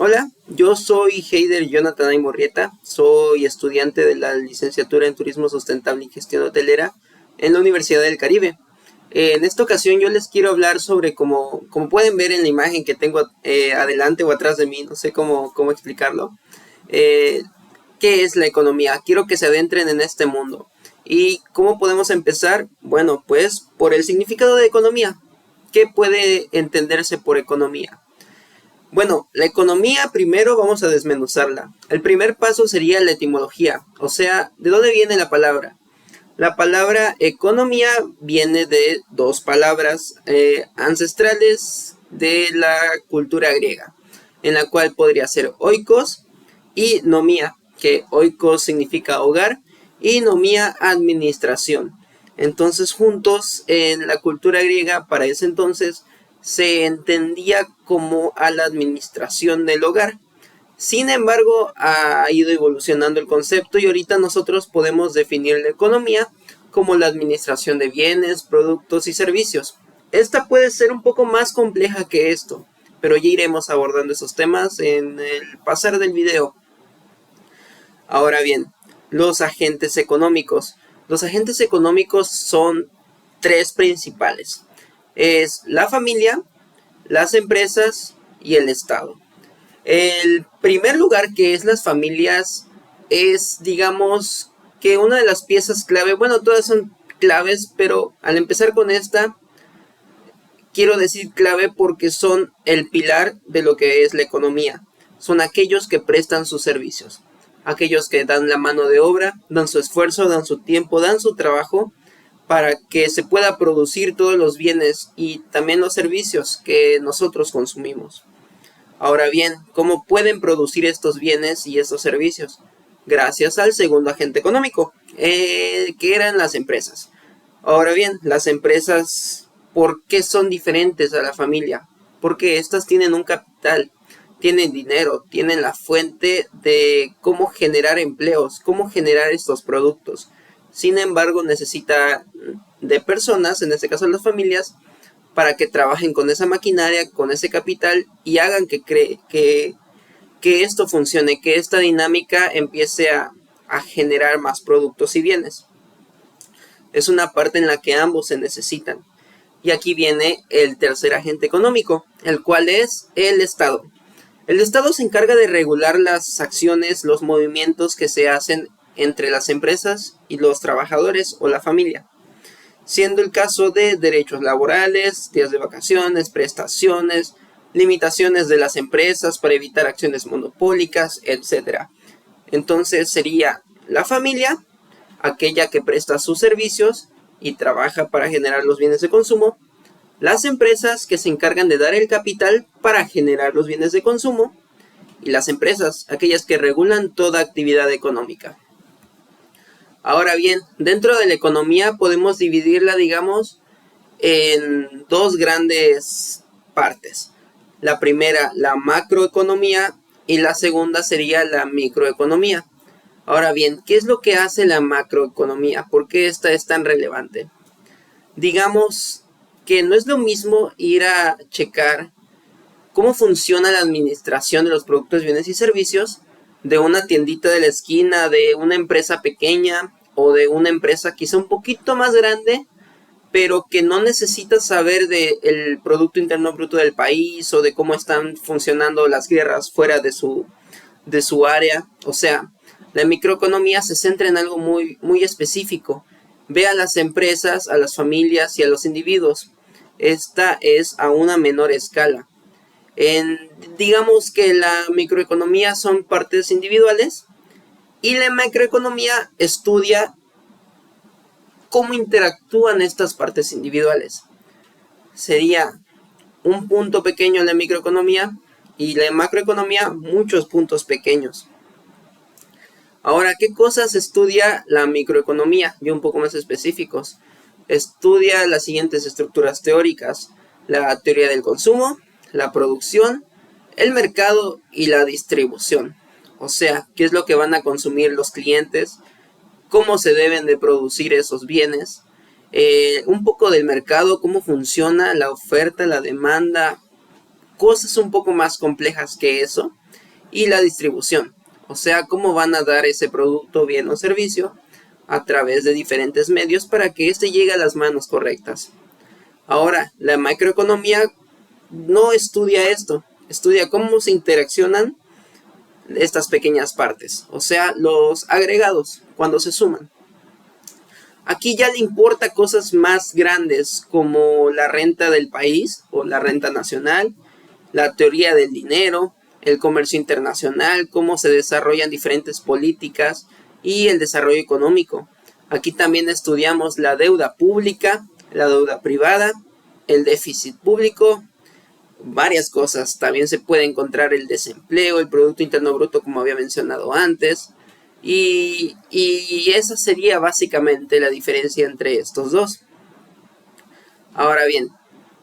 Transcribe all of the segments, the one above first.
Hola, yo soy Heider Jonathan Aymorrieta, soy estudiante de la licenciatura en Turismo Sustentable y Gestión Hotelera en la Universidad del Caribe. En esta ocasión yo les quiero hablar sobre como pueden ver en la imagen que tengo adelante o atrás de mí, no sé cómo explicarlo, eh, qué es la economía. Quiero que se adentren en este mundo. ¿Y cómo podemos empezar? Bueno, pues por el significado de economía. ¿Qué puede entenderse por economía? Bueno, la economía primero vamos a desmenuzarla. El primer paso sería la etimología, o sea, ¿de dónde viene la palabra? La palabra economía viene de dos palabras ancestrales de la cultura griega, en la cual podría ser oikos y nomía, que oikos significa hogar y nomía administración. Entonces juntos en la cultura griega para ese entonces se entendía como a la administración del hogar. Sin embargo, ha ido evolucionando el concepto y ahorita nosotros podemos definir la economía como la administración de bienes, productos y servicios. Esta puede ser un poco más compleja que esto, pero ya iremos abordando esos temas en el pasar del video. Ahora bien, los agentes económicos. Los agentes económicos son tres principales. Es la familia, las empresas y el Estado. El primer lugar, que es las familias, es, digamos, que una de las piezas clave, bueno, todas son claves, pero al empezar con esta, quiero decir clave porque son el pilar de lo que es la economía. Son aquellos que prestan sus servicios, aquellos que dan la mano de obra, dan su esfuerzo, dan su tiempo, dan su trabajo para que se pueda producir todos los bienes y también los servicios que nosotros consumimos. Ahora bien, ¿cómo pueden producir estos bienes y estos servicios? Gracias al segundo agente económico, que eran las empresas. Ahora bien, las empresas, ¿por qué son diferentes a la familia? Porque estas tienen un capital, tienen dinero, tienen la fuente de cómo generar empleos, cómo generar estos productos. Sin embargo, necesita de personas, en este caso las familias, para que trabajen con esa maquinaria, con ese capital y hagan que esto funcione, que esta dinámica empiece a generar más productos y bienes. Es una parte en la que ambos se necesitan. Y aquí viene el tercer agente económico, el cual es el Estado. El Estado se encarga de regular las acciones, los movimientos que se hacen entre las empresas y los trabajadores o la familia, siendo el caso de derechos laborales, días de vacaciones, prestaciones, limitaciones de las empresas para evitar acciones monopólicas, etc. Entonces sería la familia, aquella que presta sus servicios y trabaja para generar los bienes de consumo, las empresas que se encargan de dar el capital para generar los bienes de consumo, y las empresas, aquellas que regulan toda actividad económica. Ahora bien, dentro de la economía podemos dividirla, digamos, en dos grandes partes. La primera, la macroeconomía, y la segunda sería la microeconomía. Ahora bien, ¿qué es lo que hace la macroeconomía? ¿Por qué esta es tan relevante? Digamos que no es lo mismo ir a checar cómo funciona la administración de los productos, bienes y servicios de una tiendita de la esquina, de una empresa pequeña o de una empresa quizá un poquito más grande, pero que no necesita saber del Producto Interno Bruto del país o de cómo están funcionando las guerras fuera de su área. O sea, la microeconomía se centra en algo muy específico. Ve a las empresas, a las familias y a los individuos. Esta es a una menor escala. Digamos que la microeconomía son partes individuales y la macroeconomía estudia cómo interactúan estas partes individuales. Sería un punto pequeño en la microeconomía y la macroeconomía muchos puntos pequeños. Ahora, ¿qué cosas estudia la microeconomía? Y un poco más específicos. Estudia las siguientes estructuras teóricas: la teoría del consumo, la producción, el mercado y la distribución. O sea, qué es lo que van a consumir los clientes, cómo se deben de producir esos bienes, un poco del mercado, cómo funciona la oferta, la demanda, cosas un poco más complejas que eso, y la distribución, o sea, cómo van a dar ese producto, bien o servicio a través de diferentes medios para que éste llegue a las manos correctas. Ahora, la macroeconomía no estudia esto, estudia cómo se interaccionan estas pequeñas partes, o sea, los agregados cuando se suman. Aquí ya le importa cosas más grandes como la renta del país o la renta nacional, la teoría del dinero, el comercio internacional, cómo se desarrollan diferentes políticas y el desarrollo económico. Aquí también estudiamos la deuda pública, la deuda privada, el déficit público, varias cosas. También se puede encontrar el desempleo, el Producto Interno Bruto, como había mencionado antes. Y esa sería básicamente la diferencia entre estos dos. Ahora bien,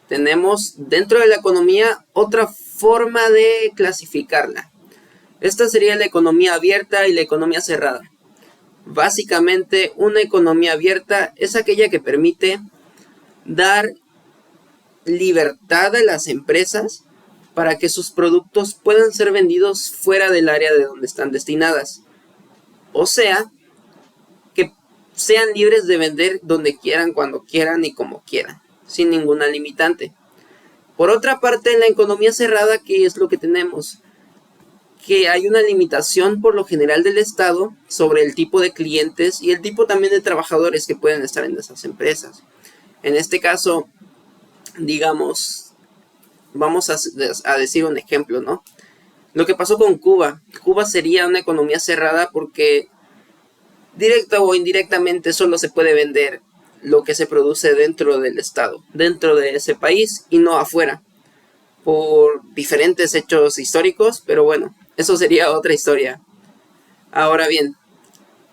tenemos dentro de la economía otra forma de clasificarla. Esta sería la economía abierta y la economía cerrada. Básicamente, una economía abierta es aquella que permite dar libertad a las empresas para que sus productos puedan ser vendidos fuera del área de donde están destinadas. O sea, que sean libres de vender donde quieran, cuando quieran y como quieran, sin ninguna limitante. Por otra parte, en la economía cerrada, ¿qué es lo que tenemos? Que hay una limitación por lo general del Estado sobre el tipo de clientes y el tipo también de trabajadores que pueden estar en esas empresas. En este caso, digamos, vamos a decir un ejemplo, ¿no? Lo que pasó con Cuba. Cuba sería una economía cerrada porque directa o indirectamente solo se puede vender lo que se produce dentro del estado, dentro de ese país y no afuera, por diferentes hechos históricos, pero bueno, eso sería otra historia. Ahora bien,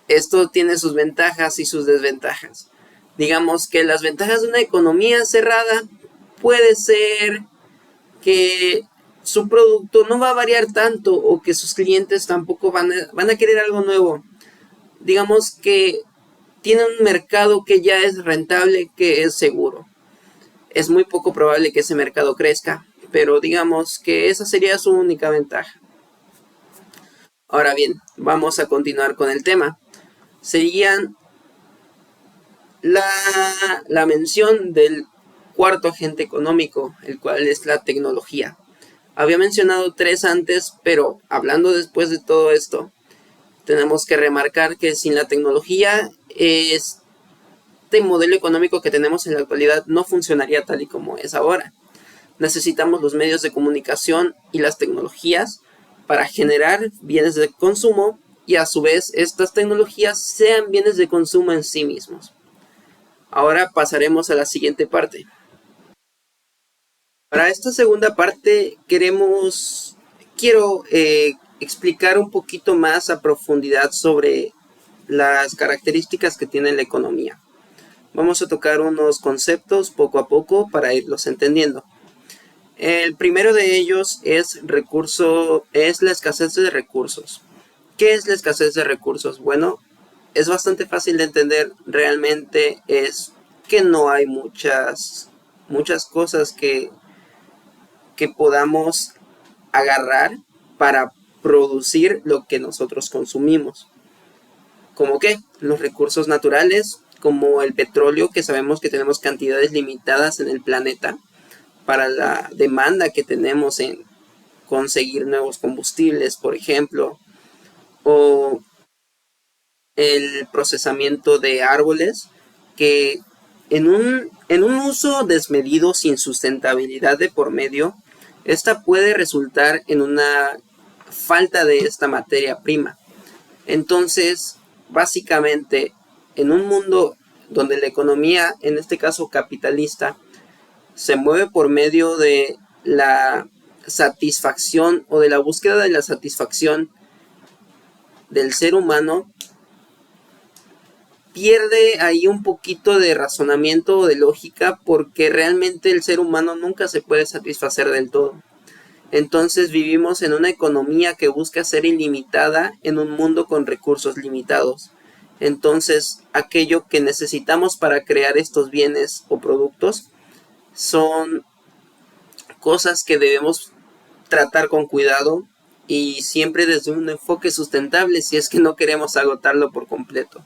esto tiene sus ventajas y sus desventajas. Digamos que las ventajas de una economía cerrada puede ser que su producto no va a variar tanto o que sus clientes tampoco van a querer algo nuevo. Digamos que tiene un mercado que ya es rentable, que es seguro. Es muy poco probable que ese mercado crezca, pero digamos que esa sería su única ventaja. Ahora bien, vamos a continuar con el tema. Serían la mención del cuarto agente económico, el cual es la tecnología. Había mencionado 3 antes, pero hablando después de todo esto, tenemos que remarcar que sin la tecnología, este modelo económico que tenemos en la actualidad no funcionaría tal y como es ahora. Necesitamos los medios de comunicación y las tecnologías para generar bienes de consumo y a su vez estas tecnologías sean bienes de consumo en sí mismos. Ahora pasaremos a la siguiente parte. Para esta segunda parte quiero explicar un poquito más a profundidad sobre las características que tiene la economía. Vamos a tocar unos conceptos poco a poco para irlos entendiendo. El primero de ellos es la escasez de recursos. ¿Qué es la escasez de recursos? Bueno, es bastante fácil de entender. Realmente es que no hay muchas cosas que podamos agarrar para producir lo que nosotros consumimos. ¿Como qué? Los recursos naturales, como el petróleo, que sabemos que tenemos cantidades limitadas en el planeta para la demanda que tenemos en conseguir nuevos combustibles, por ejemplo, o el procesamiento de árboles, que en un uso desmedido sin sustentabilidad de por medio, esta puede resultar en una falta de esta materia prima. Entonces, básicamente, en un mundo donde la economía, en este caso capitalista, se mueve por medio de la satisfacción o de la búsqueda de la satisfacción del ser humano, pierde ahí un poquito de razonamiento o de lógica, porque realmente el ser humano nunca se puede satisfacer del todo. Entonces vivimos en una economía que busca ser ilimitada en un mundo con recursos limitados. Entonces, aquello que necesitamos para crear estos bienes o productos son cosas que debemos tratar con cuidado y siempre desde un enfoque sustentable si es que no queremos agotarlo por completo.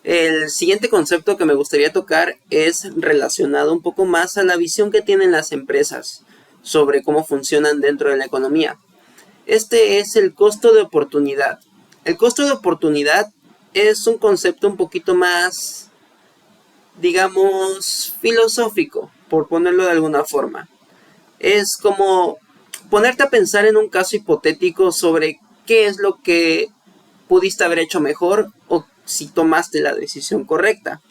El siguiente concepto que me gustaría tocar es relacionado un poco más a la visión que tienen las empresas sobre cómo funcionan dentro de la economía. Este es el costo de oportunidad. El costo de oportunidad es un concepto un poquito más, digamos, filosófico, por ponerlo de alguna forma. Es como ponerte a pensar en un caso hipotético sobre qué es lo que pudiste haber hecho mejor o si tomaste la decisión correcta.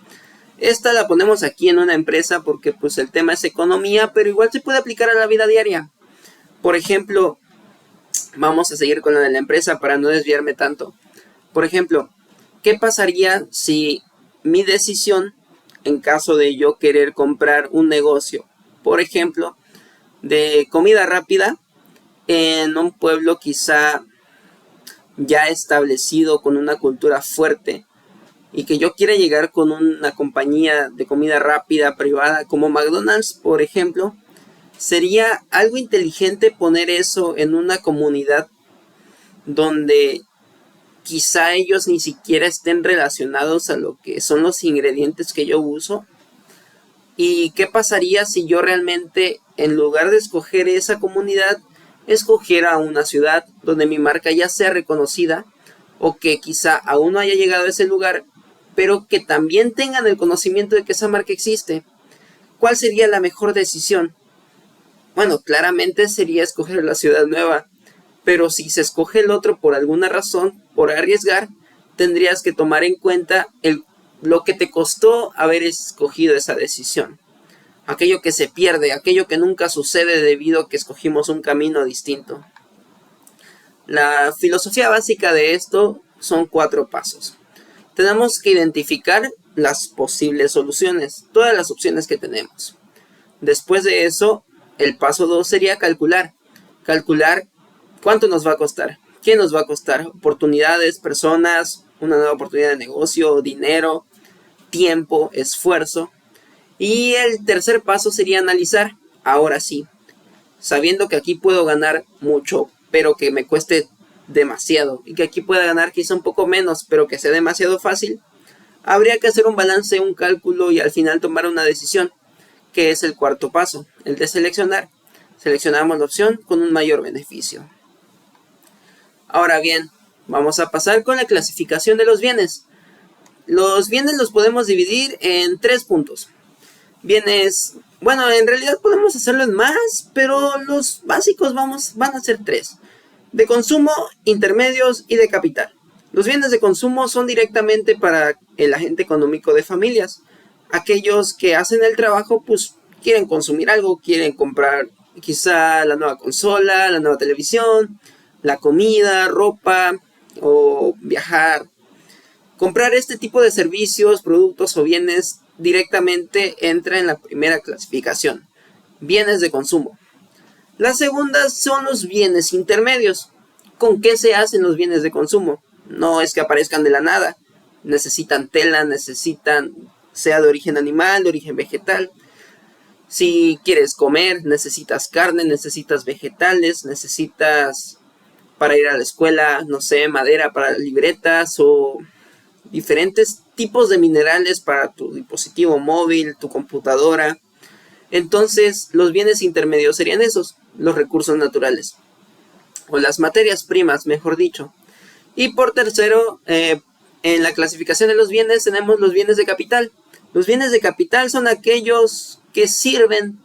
Esta la ponemos aquí en una empresa porque pues el tema es economía, pero igual se puede aplicar a la vida diaria. Por ejemplo, vamos a seguir con la de la empresa para no desviarme tanto. Por ejemplo, ¿qué pasaría si mi decisión, en caso de yo querer comprar un negocio, por ejemplo, de comida rápida, en un pueblo quizá ya establecido con una cultura fuerte y que yo quiera llegar con una compañía de comida rápida privada como McDonald's, por ejemplo, sería algo inteligente poner eso en una comunidad donde quizá ellos ni siquiera estén relacionados a lo que son los ingredientes que yo uso. ¿Y qué pasaría si yo realmente, en lugar de escoger esa comunidad, escogiera una ciudad donde mi marca ya sea reconocida o que quizá aún no haya llegado a ese lugar, pero que también tengan el conocimiento de que esa marca existe? ¿Cuál sería la mejor decisión? Bueno, claramente sería escoger la ciudad nueva, pero si se escoge el otro por alguna razón, por arriesgar, tendrías que tomar en cuenta lo que te costó haber escogido esa decisión. Aquello que se pierde, aquello que nunca sucede debido a que escogimos un camino distinto. La filosofía básica de esto son 4 pasos. Tenemos que identificar las posibles soluciones, todas las opciones que tenemos. Después de eso, el paso 2 sería calcular. Calcular cuánto nos va a costar, qué nos va a costar, oportunidades, personas, una nueva oportunidad de negocio, dinero, tiempo, esfuerzo. Y el tercer paso sería analizar, ahora sí, sabiendo que aquí puedo ganar mucho, pero que me cueste demasiado, y que aquí pueda ganar quizá un poco menos, pero que sea demasiado fácil, habría que hacer un balance, un cálculo y al final tomar una decisión, que es el cuarto paso, el de seleccionar. Seleccionamos la opción con un mayor beneficio. Ahora bien, vamos a pasar con la clasificación de los bienes. Los bienes los podemos dividir en 3 puntos. Bienes, bueno, en realidad podemos hacerlo en más, pero los básicos van a ser 3. De consumo, intermedios y de capital. Los bienes de consumo son directamente para el agente económico de familias. Aquellos que hacen el trabajo, pues quieren consumir algo, quieren comprar quizá la nueva consola, la nueva televisión, la comida, ropa o viajar. Comprar este tipo de servicios, productos o bienes directamente entra en la primera clasificación, bienes de consumo. La segunda son los bienes intermedios. ¿Con qué se hacen los bienes de consumo? No es que aparezcan de la nada. Necesitan tela, sea de origen animal, de origen vegetal. Si quieres comer, necesitas carne, necesitas vegetales, necesitas para ir a la escuela, no sé, madera para libretas o diferentes tipos de minerales para tu dispositivo móvil, tu computadora. Entonces, los bienes intermedios serían esos, los recursos naturales, o las materias primas, mejor dicho. Y por tercero, en la clasificación de los bienes tenemos los bienes de capital. Los bienes de capital son aquellos que sirven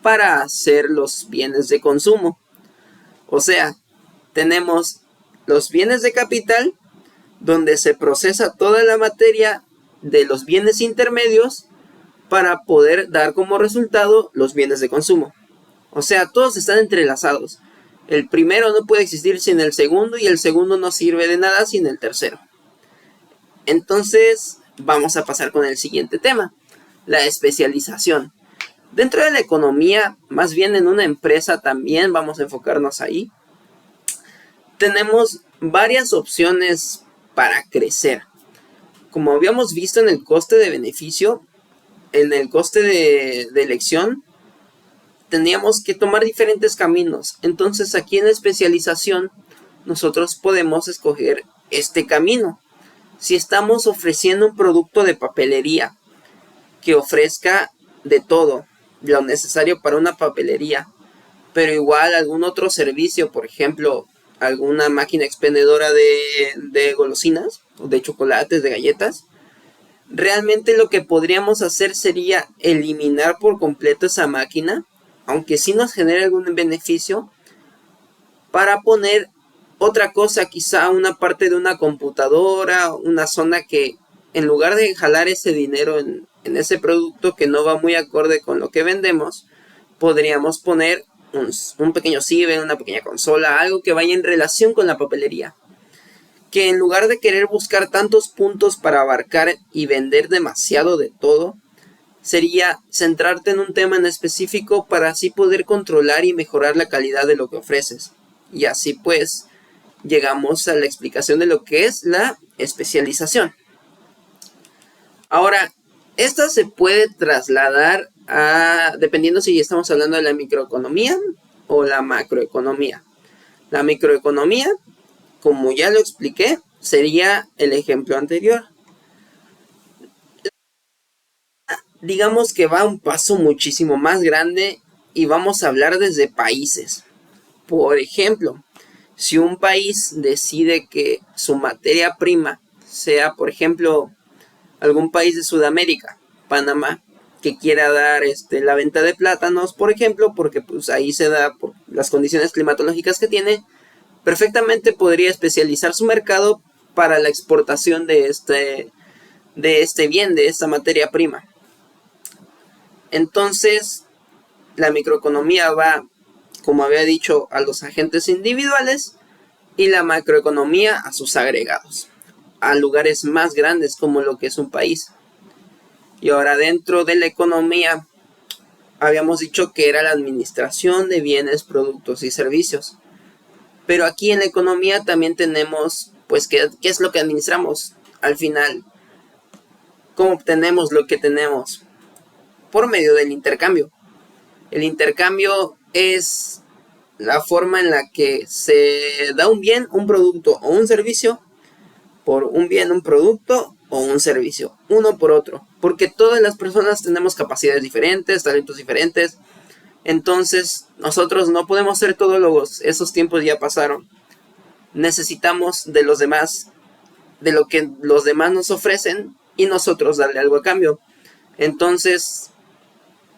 para hacer los bienes de consumo. O sea, tenemos los bienes de capital, donde se procesa toda la materia de los bienes intermedios para poder dar como resultado los bienes de consumo. O sea, todos están entrelazados. El primero no puede existir sin el segundo y el segundo no sirve de nada sin el tercero. Entonces, vamos a pasar con el siguiente tema, la especialización. Dentro de la economía, más bien en una empresa también vamos a enfocarnos ahí. Tenemos varias opciones para crecer. Como habíamos visto en el coste de beneficio, en el coste de elección, teníamos que tomar diferentes caminos. Entonces aquí en la especialización nosotros podemos escoger este camino. Si estamos ofreciendo un producto de papelería que ofrezca de todo lo necesario para una papelería, pero igual algún otro servicio, por ejemplo, alguna máquina expendedora de golosinas, o de chocolates, de galletas, realmente lo que podríamos hacer sería eliminar por completo esa máquina, aunque sí nos genere algún beneficio, para poner otra cosa, quizá una parte de una computadora, una zona que en lugar de jalar ese dinero en ese producto que no va muy acorde con lo que vendemos, podríamos poner un pequeño ciber, una pequeña consola, algo que vaya en relación con la papelería. Que en lugar de querer buscar tantos puntos para abarcar y vender demasiado de todo, sería centrarte en un tema en específico para así poder controlar y mejorar la calidad de lo que ofreces. Y así pues llegamos a la explicación de lo que es la especialización. Ahora, esta se puede trasladar a, dependiendo si estamos hablando de la microeconomía o la macroeconomía. La microeconomía, como ya lo expliqué, sería el ejemplo anterior. Digamos que va un paso muchísimo más grande y vamos a hablar desde países. Por ejemplo, si un país decide que su materia prima sea, por ejemplo, algún país de Sudamérica, Panamá, que quiera dar la venta de plátanos, por ejemplo, porque pues ahí se da por las condiciones climatológicas que tiene, perfectamente podría especializar su mercado para la exportación de este bien, de esta materia prima. Entonces, la microeconomía va, como había dicho, a los agentes individuales y la macroeconomía a sus agregados, a lugares más grandes como lo que es un país. Y ahora dentro de la economía, habíamos dicho que era la administración de bienes, productos y servicios. Pero aquí en la economía también tenemos, pues, ¿qué es lo que administramos? Al final, ¿cómo obtenemos lo que tenemos? Por medio del intercambio. El intercambio es la forma en la que se da un bien, un producto o un servicio por un bien, un producto o un servicio, uno por otro, porque todas las personas tenemos capacidades diferentes, talentos diferentes, entonces nosotros no podemos ser todólogos, esos tiempos ya pasaron, necesitamos de los demás, de lo que los demás nos ofrecen y nosotros darle algo a cambio. Entonces,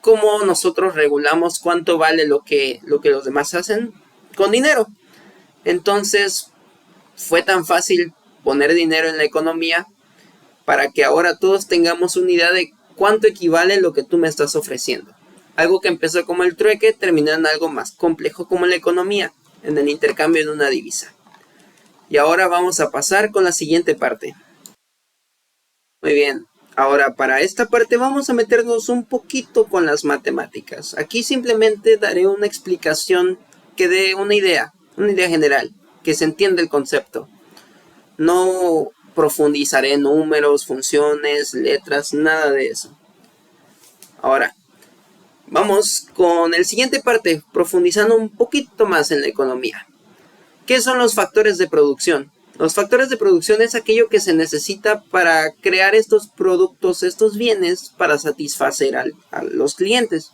¿cómo nosotros regulamos cuánto vale lo que los demás hacen? Con dinero. Entonces, fue tan fácil poner dinero en la economía para que ahora todos tengamos una idea de cuánto equivale lo que tú me estás ofreciendo. Algo que empezó como el trueque terminó en algo más complejo como la economía, en el intercambio de una divisa. Y ahora vamos a pasar con la siguiente parte. Muy bien, ahora para esta parte vamos a meternos un poquito con las matemáticas. Aquí simplemente daré una explicación que dé una idea general, que se entienda el concepto. No profundizaré en números, funciones, letras, nada de eso. Ahora, vamos con el siguiente parte, profundizando un poquito más en la economía. ¿Qué son los factores de producción? Los factores de producción es aquello que se necesita para crear estos productos, estos bienes, para satisfacer a los clientes.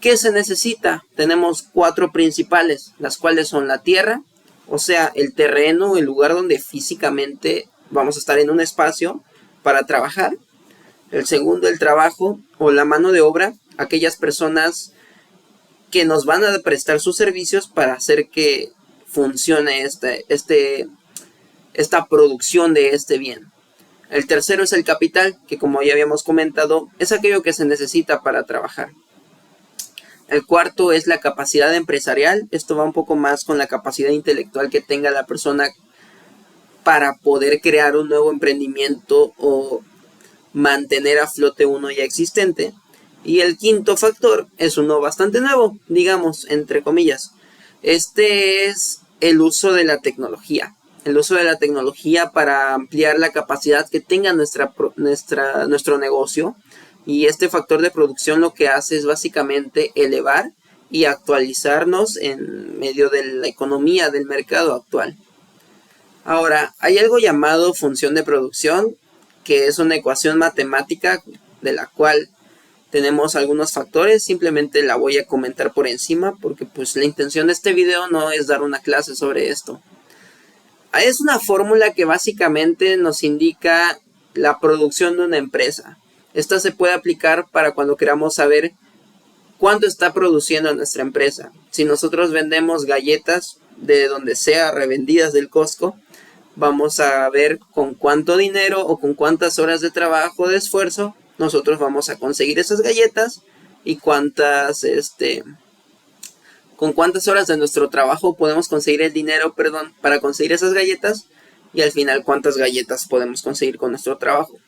¿Qué se necesita? Tenemos 4 principales, las cuales son la tierra, o sea, el terreno, el lugar donde físicamente vamos a estar en un espacio para trabajar. El segundo, el trabajo o la mano de obra, aquellas personas que nos van a prestar sus servicios para hacer que funcione esta producción de este bien. El tercero es el capital, que como ya habíamos comentado, es aquello que se necesita para trabajar. El cuarto es la capacidad empresarial. Esto va un poco más con la capacidad intelectual que tenga la persona para poder crear un nuevo emprendimiento o mantener a flote uno ya existente. Y el quinto factor es uno bastante nuevo, digamos, entre comillas. Este es el uso de la tecnología. El uso de la tecnología para ampliar la capacidad que tenga nuestro negocio Y este factor de producción lo que hace es básicamente elevar y actualizarnos en medio de la economía del mercado actual. Ahora, hay algo llamado función de producción, que es una ecuación matemática de la cual tenemos algunos factores. Simplemente la voy a comentar por encima porque pues la intención de este video no es dar una clase sobre esto. Es una fórmula que básicamente nos indica la producción de una empresa. Esta se puede aplicar para cuando queramos saber cuánto está produciendo nuestra empresa. Si nosotros vendemos galletas de donde sea, revendidas del Costco, vamos a ver con cuánto dinero o con cuántas horas de trabajo, de esfuerzo, nosotros vamos a conseguir esas galletas y con cuántas horas de nuestro trabajo podemos conseguir el dinero, para conseguir esas galletas, y al final cuántas galletas podemos conseguir con nuestro trabajo.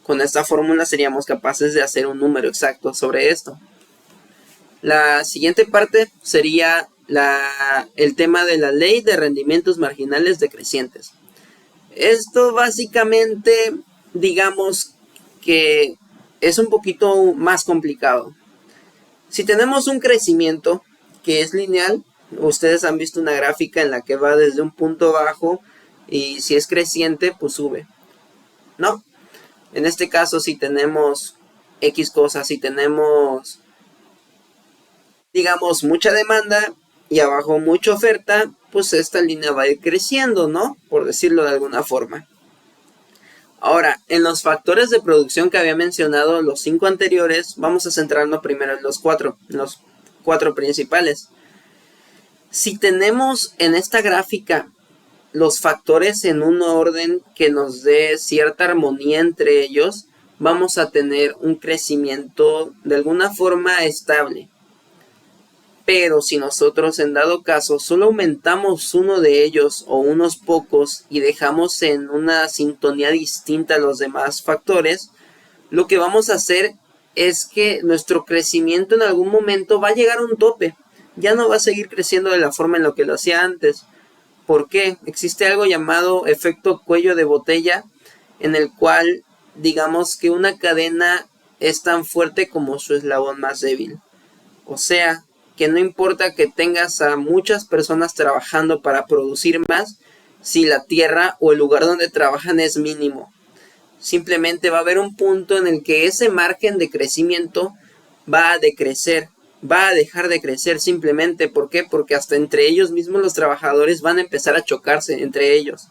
Con esta fórmula seríamos capaces de hacer un número exacto sobre esto. La siguiente parte sería el tema de la ley de rendimientos marginales decrecientes. Esto básicamente, digamos que es un poquito más complicado. Si tenemos un crecimiento que es lineal, ustedes han visto una gráfica en la que va desde un punto bajo y si es creciente, pues sube, ¿no? En este caso, si tenemos X cosas, si tenemos, digamos, mucha demanda y abajo mucha oferta, pues esta línea va a ir creciendo, ¿no? Por decirlo de alguna forma. Ahora, en los factores de producción que había mencionado, los 5 anteriores, vamos a centrarnos primero en los cuatro principales. Si tenemos en esta gráfica los factores en un orden que nos dé cierta armonía entre ellos, vamos a tener un crecimiento de alguna forma estable. Pero si nosotros en dado caso solo aumentamos uno de ellos o unos pocos y dejamos en una sintonía distinta a los demás factores, lo que vamos a hacer es que nuestro crecimiento en algún momento va a llegar a un tope. Ya no va a seguir creciendo de la forma en la que lo hacía antes. ¿Por qué? Existe algo llamado efecto cuello de botella, en el cual digamos que una cadena es tan fuerte como su eslabón más débil. O sea, que no importa que tengas a muchas personas trabajando para producir más, si la tierra o el lugar donde trabajan es mínimo. Simplemente va a haber un punto en el que ese margen de crecimiento va a decrecer, va a dejar de crecer simplemente. ¿Por qué? Porque hasta entre ellos mismos los trabajadores van a empezar a chocarse entre ellos,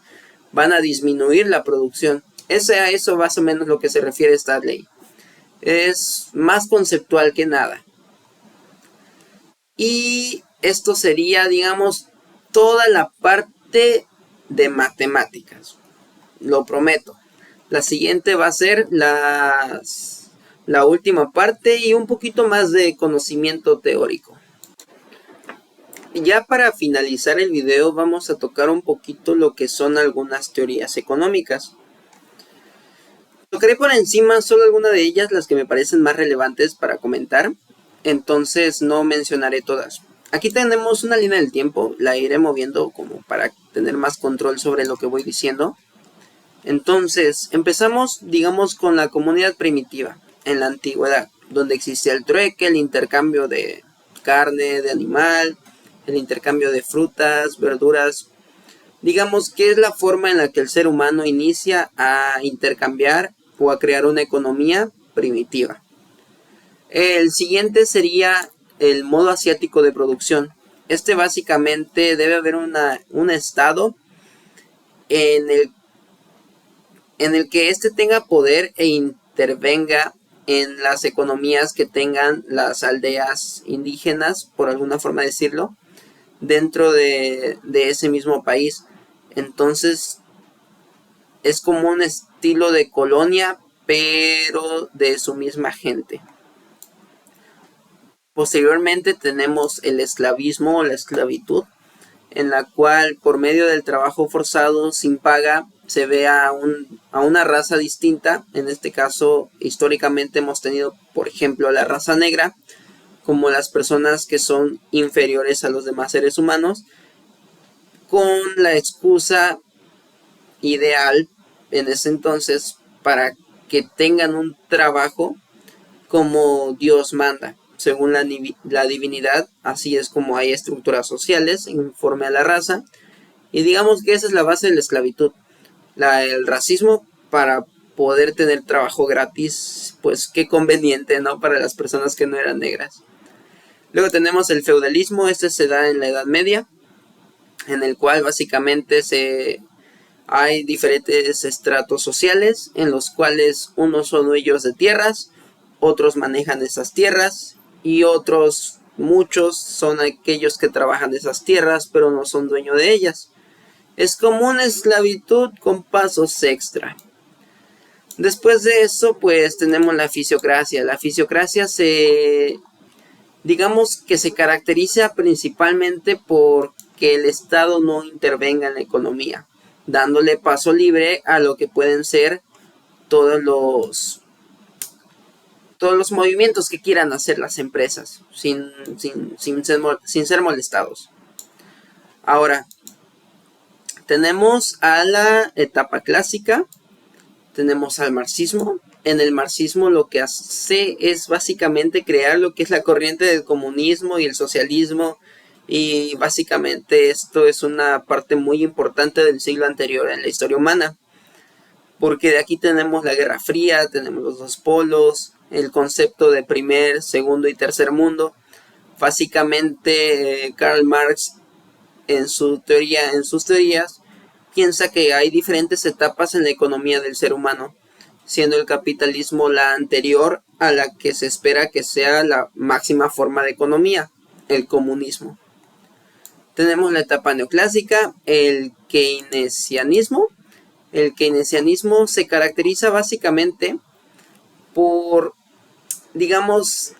van a disminuir la producción. Es a eso más o menos lo que se refiere esta ley. Es más conceptual que nada. Y esto sería, digamos, toda la parte de matemáticas. Lo prometo. La siguiente va a ser la última parte y un poquito más de conocimiento teórico. Ya para finalizar el video vamos a tocar un poquito lo que son algunas teorías económicas. Tocaré por encima solo algunas de ellas, las que me parecen más relevantes para comentar. Entonces no mencionaré todas. Aquí tenemos una línea del tiempo, la iré moviendo como para tener más control sobre lo que voy diciendo. Entonces, empezamos, digamos, con la comunidad primitiva, en la antigüedad, donde existía el trueque, el intercambio de carne, de animal, el intercambio de frutas, verduras. Digamos que es la forma en la que el ser humano inicia a intercambiar o a crear una economía primitiva. El siguiente sería el modo asiático de producción. Este básicamente debe haber un estado en el que éste tenga poder e intervenga en las economías que tengan las aldeas indígenas, por alguna forma decirlo, dentro de ese mismo país. Entonces es como un estilo de colonia, pero de su misma gente. Posteriormente tenemos el esclavismo o la esclavitud, en la cual por medio del trabajo forzado sin paga se ve a una raza distinta. En este caso, históricamente hemos tenido, por ejemplo, la raza negra, como las personas que son inferiores a los demás seres humanos, con la excusa ideal en ese entonces para que tengan un trabajo como Dios manda. Según la divinidad, así es como hay estructuras sociales conforme a la raza. Y digamos que esa es la base de la esclavitud. El racismo para poder tener trabajo gratis, pues qué conveniente, ¿no? Para las personas que no eran negras. Luego tenemos el feudalismo, este se da en la Edad Media, en el cual básicamente hay diferentes estratos sociales, en los cuales unos son dueños de tierras, otros manejan esas tierras, y otros, muchos, son aquellos que trabajan esas tierras, pero no son dueños de ellas. Es como una esclavitud con pasos extra. Después de eso, pues tenemos la fisiocracia. La fisiocracia digamos que se caracteriza principalmente por que el Estado no intervenga en la economía, dándole paso libre a lo que pueden ser todos los movimientos que quieran hacer las empresas sin ser molestados. Ahora, tenemos a la etapa clásica, tenemos al marxismo. En el marxismo lo que hace es básicamente crear lo que es la corriente del comunismo y el socialismo, y básicamente esto es una parte muy importante del siglo anterior en la historia humana, porque de aquí tenemos la Guerra Fría, tenemos los dos polos, el concepto de primer, segundo y tercer mundo. Básicamente Karl Marx en sus teorías piensa que hay diferentes etapas en la economía del ser humano, siendo el capitalismo la anterior a la que se espera que sea la máxima forma de economía, el comunismo. Tenemos la etapa neoclásica, el keynesianismo. El keynesianismo se caracteriza básicamente por, digamos,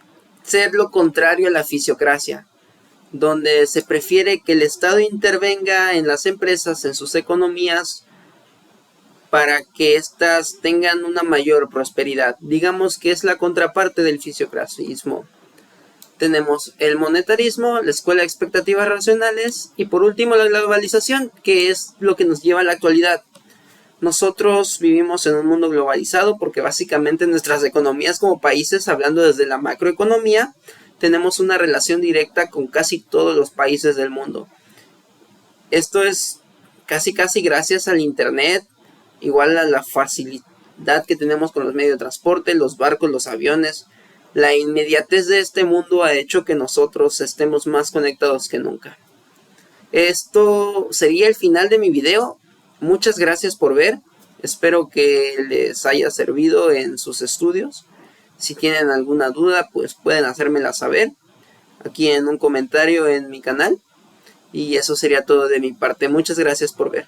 ser lo contrario a la fisiocracia, donde se prefiere que el Estado intervenga en las empresas, en sus economías, para que éstas tengan una mayor prosperidad. Digamos que es la contraparte del fisiocracismo. Tenemos el monetarismo, la escuela de expectativas racionales y por último la globalización, que es lo que nos lleva a la actualidad. Nosotros vivimos en un mundo globalizado porque básicamente nuestras economías como países, hablando desde la macroeconomía, tenemos una relación directa con casi todos los países del mundo. Esto es casi gracias al internet, igual a la facilidad que tenemos con los medios de transporte, los barcos, los aviones. La inmediatez de este mundo ha hecho que nosotros estemos más conectados que nunca. Esto sería el final de mi video. Muchas gracias por ver. Espero que les haya servido en sus estudios. Si tienen alguna duda, pues pueden hacérmela saber aquí en un comentario en mi canal. Y eso sería todo de mi parte. Muchas gracias por ver.